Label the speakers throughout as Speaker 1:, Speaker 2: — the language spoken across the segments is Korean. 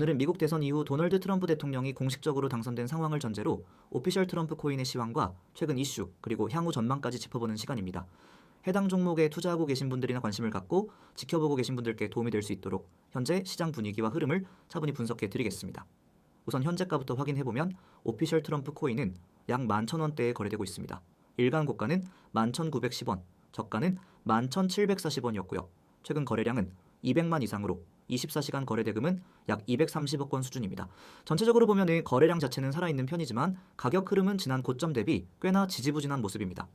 Speaker 1: 오늘은 미국 대선 이후 도널드 트럼프 대통령이 공식적으로 당선된 상황을 전제로 오피셜 트럼프 코인의 시황과 최근 이슈 그리고 향후 전망까지 짚어보는 시간입니다. 해당 종목에 투자하고 계신 분들이나 관심을 갖고 지켜보고 계신 분들께 도움이 될 수 있도록 현재 시장 분위기와 흐름을 차분히 분석해 드리겠습니다. 우선 현재가부터 확인해보면 오피셜 트럼프 코인은 약 11,000원대에 거래되고 있습니다. 일간 고가는 11,910원, 저가는 11,740원이었고요. 최근 거래량은 200만 이상으로 24시간 거래 대금은 약 230억 원 수준입니다. 전체적으로 보면 거래량 자체는 살아있는 편이지만 가격 흐름은 지난 고점 대비 꽤나 지지부진한 모습입니다.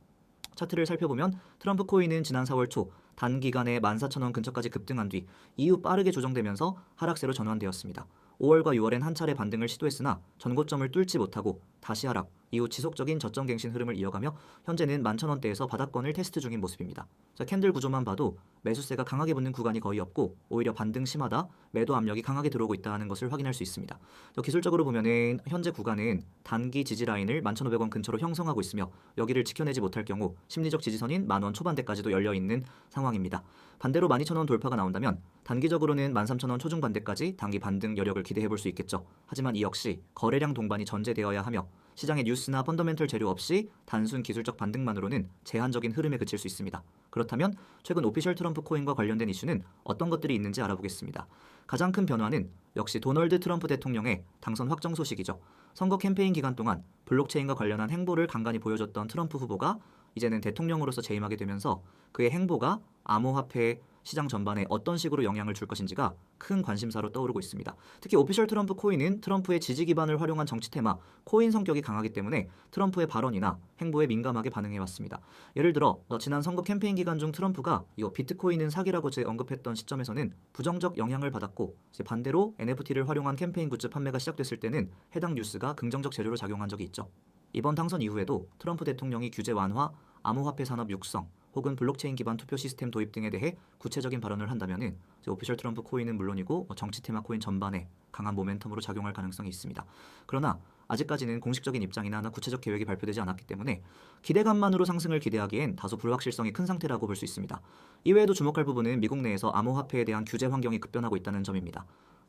Speaker 1: 차트를 살펴보면 트럼프 코인은 지난 4월 초 단기간에 14,000원 근처까지 급등한 뒤 이후 빠르게 조정되면서 하락세로 전환되었습니다. 5월과 6월엔 한 차례 반등을 시도했으나 전고점을 뚫지 못하고 다시 하락, 이후 지속적인 저점 갱신 흐름을 이어가며 현재는 11,000원대에서 바닥권을 테스트 중인 모습입니다. 캔들 구조만 봐도 매수세가 강하게 붙는 구간이 거의 없고 오히려 반등 심하다, 매도 압력이 강하게 들어오고 있다는 것을 확인할 수 있습니다. 기술적으로 보면은 현재 구간은 단기 지지 라인을 11,500원 근처로 형성하고 있으며 여기를 지켜내지 못할 경우 심리적 지지선인 10,000원 초반대까지도 열려있는 상황입니다. 반대로 12,000원 돌파가 나온다면 단기적으로는 13,000원 초중 반대까지 단기 반등 여력을 기대해볼 수 있겠죠. 하지만 이 역시 거래량 동반이 전제되어야 하며 시장의 뉴스나 펀더멘털 재료 없이 단순 기술적 반등만으로는 제한적인 흐름에 그칠 수 있습니다. 그렇다면 최근 오피셜 트럼프 코인과 관련된 이슈는 어떤 것들이 있는지 알아보겠습니다. 가장 큰 변화는 역시 도널드 트럼프 대통령의 당선 확정 소식이죠. 선거 캠페인 기간 동안 블록체인과 관련한 행보를 간간히 보여줬던 트럼프 후보가 이제는 대통령으로서 재임하게 되면서 그의 행보가 암호화폐 시장 전반에 어떤 식으로 영향을 줄 것인지가 큰 관심사로 떠오르고 있습니다. 특히 오피셜 트럼프 코인은 트럼프의 지지 기반을 활용한 정치 테마, 코인 성격이 강하기 때문에 트럼프의 발언이나 행보에 민감하게 반응해왔습니다. 예를 들어 지난 선거 캠페인 기간 중 트럼프가 이거 비트코인은 사기라고 언급했던 시점에서는 부정적 영향을 받았고 반대로 NFT를 활용한 캠페인 굿즈 판매가 시작됐을 때는 해당 뉴스가 긍정적 재료로 작용한 적이 있죠. 이번 당선 이후에도 트럼프 대통령이 규제 완화, 암호화폐 산업 육성, 혹은 블록체인 기반 투표 시스템 도입 등에 대해 구체적인 발언을 한다면 오피셜 트럼프 코인은 물론이고 정치 테마 코인 전반에 강한 모멘텀으로 작용할 가능성이 있습니다. 그러나 아직까지는 공식적인 입장이나 구체적 계획이 발표되지 않았기 때문에 기대감만으로 상승을 기대하기엔 다소 불확실성이 큰 상태라고 볼 수 있습니다. 이외에도 주목할 부분은 미국 내에서 암호화폐에 대한 규제 환경이 급변하고 있다는 점입니다.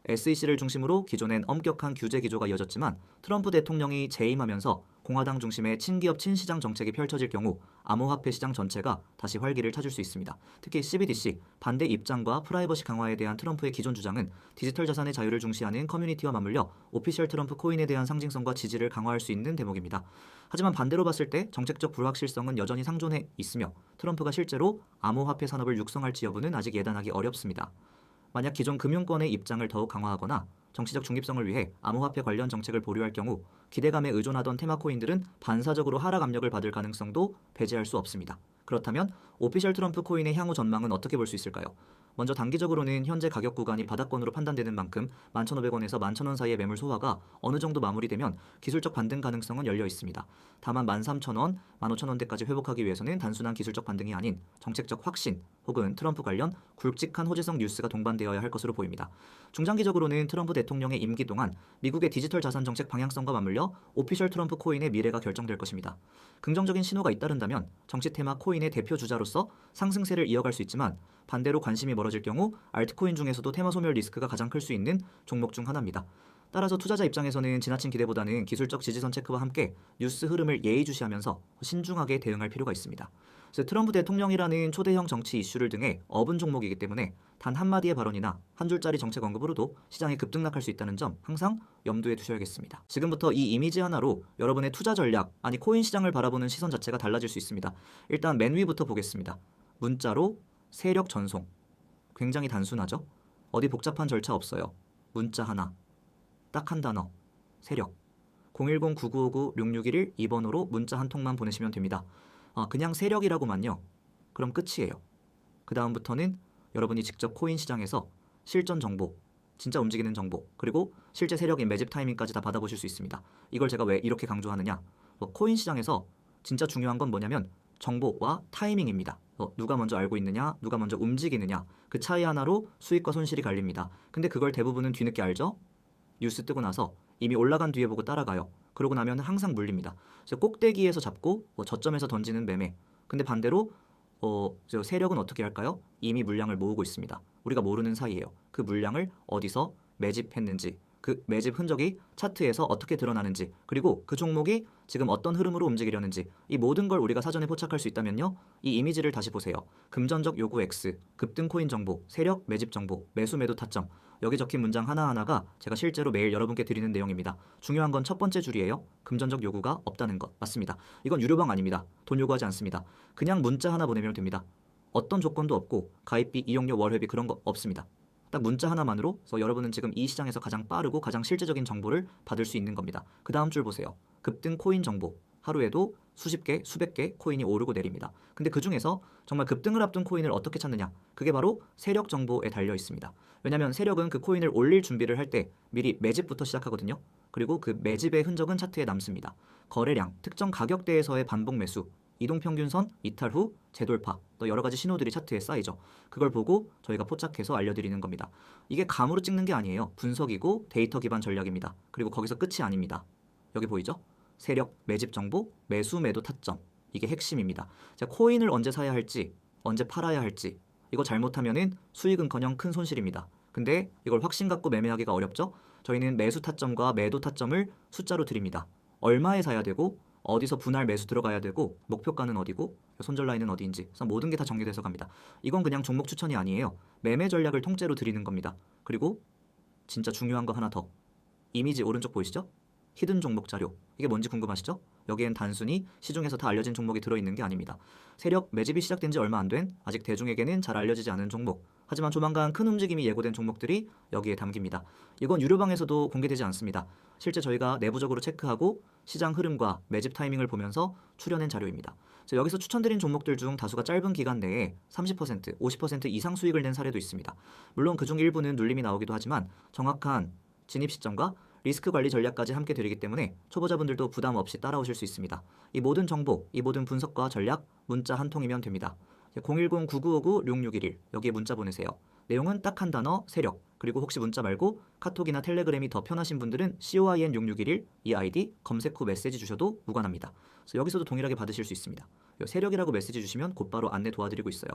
Speaker 1: SEC를 중심으로 기존엔 엄격한 규제 기조가 이어졌지만 트럼프 대통령이 재임하면서 공화당 중심의 친기업 친시장 정책이 펼쳐질 경우 암호화폐 시장 전체가 다시 활기를 찾을 수 있습니다. 특히 CBDC, 반대 입장과 프라이버시 강화에 대한 트럼프의 기존 주장은 디지털 자산의 자유를 중시하는 커뮤니티와 맞물려 오피셜 트럼프 코인에 대한 상징성과 지지를 강화할 수 있는 대목입니다. 하지만 반대로 봤을 때 정책적 불확실성은 여전히 상존해 있으며 트럼프가 실제로 암호화폐 산업을 육성할지 여부는 아직 예단하기 어렵습니다. 만약 기존 금융권의 입장을 더욱 강화하거나 정치적 중립성을 위해 암호화폐 관련 정책을 보류할 경우 기대감에 의존하던 테마 코인들은 반사적으로 하락 압력을 받을 가능성도 배제할 수 없습니다. 그렇다면 오피셜 트럼프 코인의 향후 전망은 어떻게 볼 수 있을까요? 먼저 단기적으로는 현재 가격 구간이 바닥권으로 판단되는 만큼 11,500원에서 11,000원 사이의 매물 소화가 어느 정도 마무리되면 기술적 반등 가능성은 열려 있습니다. 다만 13,000원, 15,000원대까지 회복하기 위해서는 단순한 기술적 반등이 아닌 정책적 확신 혹은 트럼프 관련 굵직한 호재성 뉴스가 동반되어야 할 것으로 보입니다. 중장기적으로는 트럼프 대통령의 임기 동안 미국의 디지털 자산 정책 방향성과 맞물려 오피셜 트럼프 코인의 미래가 결정될 것입니다. 긍정적인 신호가 잇따른다면 정치 테마 코인의 대표 주자로서 상승세를 이어갈 수 있지만 반대로 관심이 멀어질 경우 알트코인 중에서도 테마 소멸 리스크가 가장 클 수 있는 종목 중 하나입니다. 따라서 투자자 입장에서는 지나친 기대보다는 기술적 지지선 체크와 함께 뉴스 흐름을 예의주시하면서 신중하게 대응할 필요가 있습니다. 트럼프 대통령이라는 초대형 정치 이슈를 등에 업은 종목이기 때문에 단 한마디의 발언이나 한 줄짜리 정책 언급으로도 시장이 급등락할 수 있다는 점 항상 염두에 두셔야겠습니다. 지금부터 이 이미지 하나로 여러분의 투자 전략, 아니 코인 시장을 바라보는 시선 자체가 달라질 수 있습니다. 일단 맨 위부터 보겠습니다. 문자로 세력 전송. 굉장히 단순하죠? 어디 복잡한 절차 없어요. 문자 하나. 딱 한 단어. 세력. 010-9959-6611 2번으로 문자 한 통만 보내시면 됩니다. 그냥 세력이라고만요. 그럼 끝이에요. 그 다음부터는 여러분이 직접 코인 시장에서 실전 정보, 진짜 움직이는 정보, 그리고 실제 세력인 매집 타이밍까지 다 받아보실 수 있습니다. 이걸 제가 왜 이렇게 강조하느냐? 코인 시장에서 진짜 중요한 건 뭐냐면 정보와 타이밍입니다. 누가 먼저 알고 있느냐, 누가 먼저 움직이느냐, 그 차이 하나로 수익과 손실이 갈립니다. 근데 그걸 대부분은 뒤늦게 알죠? 뉴스 뜨고 나서 이미 올라간 뒤에 보고 따라가요. 그러고 나면 항상 물립니다. 꼭대기에서 잡고 저점에서 던지는 매매. 근데 반대로 세력은 어떻게 할까요? 이미 물량을 모으고 있습니다. 우리가 모르는 사이에요. 그 물량을 어디서 매집했는지, 그 매집 흔적이 차트에서 어떻게 드러나는지, 그리고 그 종목이 지금 어떤 흐름으로 움직이려는지, 이 모든 걸 우리가 사전에 포착할 수 있다면요, 이 이미지를 다시 보세요. 금전적 요구 X, 급등 코인 정보, 세력 매집 정보, 매수 매도 타점, 여기 적힌 문장 하나하나가 제가 실제로 매일 여러분께 드리는 내용입니다. 중요한 건 첫 번째 줄이에요. 금전적 요구가 없다는 것. 맞습니다. 이건 유료방 아닙니다. 돈 요구하지 않습니다. 그냥 문자 하나 보내면 됩니다. 어떤 조건도 없고 가입비, 이용료, 월회비 그런 거 없습니다. 딱 문자 하나만으로 여러분은 지금 이 시장에서 가장 빠르고 가장 실제적인 정보를 받을 수 있는 겁니다. 그 다음 줄 보세요. 급등 코인 정보. 하루에도 수십 개, 수백 개 코인이 오르고 내립니다. 근데 그 중에서 정말 급등을 앞둔 코인을 어떻게 찾느냐? 그게 바로 세력 정보에 달려 있습니다. 왜냐하면 세력은 그 코인을 올릴 준비를 할 때 미리 매집부터 시작하거든요. 그리고 그 매집의 흔적은 차트에 남습니다. 거래량, 특정 가격대에서의 반복 매수, 이동평균선, 이탈 후 재돌파, 또 여러 가지 신호들이 차트에 쌓이죠. 그걸 보고 저희가 포착해서 알려드리는 겁니다. 이게 감으로 찍는 게 아니에요. 분석이고 데이터 기반 전략입니다. 그리고 거기서 끝이 아닙니다. 여기 보이죠? 세력, 매집 정보, 매수, 매도 타점. 이게 핵심입니다. 자, 코인을 언제 사야 할지, 언제 팔아야 할지, 이거 잘못하면은 수익은커녕 큰 손실입니다. 근데 이걸 확신 갖고 매매하기가 어렵죠? 저희는 매수 타점과 매도 타점을 숫자로 드립니다. 얼마에 사야 되고, 어디서 분할 매수 들어가야 되고, 목표가는 어디고, 손절 라인은 어디인지, 그래서 모든 게 다 정리돼서 갑니다. 이건 그냥 종목 추천이 아니에요. 매매 전략을 통째로 드리는 겁니다. 그리고 진짜 중요한 거 하나 더. 이미지 오른쪽 보이시죠? 히든 종목 자료. 이게 뭔지 궁금하시죠? 여기엔 단순히 시중에서 다 알려진 종목이 들어있는 게 아닙니다. 세력 매집이 시작된 지 얼마 안 된, 아직 대중에게는 잘 알려지지 않은 종목, 하지만 조만간 큰 움직임이 예고된 종목들이 여기에 담깁니다. 이건 유료방에서도 공개되지 않습니다. 실제 저희가 내부적으로 체크하고 시장 흐름과 매집 타이밍을 보면서 추려낸 자료입니다. 여기서 추천드린 종목들 중 다수가 짧은 기간 내에 30%, 50% 이상 수익을 낸 사례도 있습니다. 물론 그중 일부는 눌림이 나오기도 하지만 정확한 진입 시점과 리스크 관리 전략까지 함께 드리기 때문에 초보자분들도 부담 없이 따라오실 수 있습니다. 이 모든 정보, 이 모든 분석과 전략, 문자 한 통이면 됩니다. 010-9959-6611 여기에 문자 보내세요. 내용은 딱 한 단어, 세력. 그리고 혹시 문자 말고 카톡이나 텔레그램이 더 편하신 분들은 COIN6611 이 아이디 검색 후 메시지 주셔도 무관합니다. 그래서 여기서도 동일하게 받으실 수 있습니다. 세력이라고 메시지 주시면 곧바로 안내 도와드리고 있어요.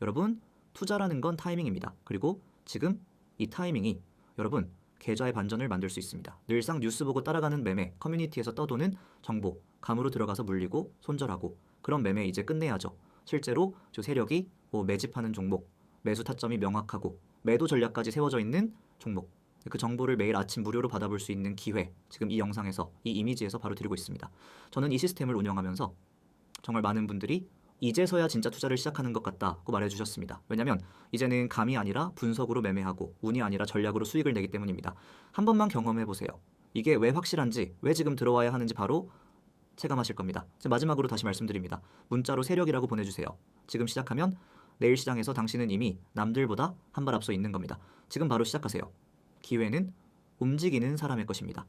Speaker 1: 여러분, 투자라는 건 타이밍입니다. 그리고 지금 이 타이밍이 여러분 계좌의 반전을 만들 수 있습니다. 늘상 뉴스 보고 따라가는 매매, 커뮤니티에서 떠도는 정보, 감으로 들어가서 물리고 손절하고 그런 매매 이제 끝내야죠. 실제로 저 세력이 매집하는 종목, 매수 타점이 명확하고 매도 전략까지 세워져 있는 종목, 그 정보를 매일 아침 무료로 받아볼 수 있는 기회, 지금 이 영상에서, 이 이미지에서 바로 드리고 있습니다. 저는 이 시스템을 운영하면서 정말 많은 분들이 이제서야 진짜 투자를 시작하는 것 같다고 말해주셨습니다. 왜냐면 이제는 감이 아니라 분석으로 매매하고 운이 아니라 전략으로 수익을 내기 때문입니다. 한 번만 경험해보세요. 이게 왜 확실한지, 왜 지금 들어와야 하는지 바로 체감하실 겁니다. 마지막으로 다시 말씀드립니다. 문자로 세력이라고 보내주세요. 지금 시작하면 내일 시장에서 당신은 이미 남들보다 한 발 앞서 있는 겁니다. 지금 바로 시작하세요. 기회는 움직이는 사람의 것입니다.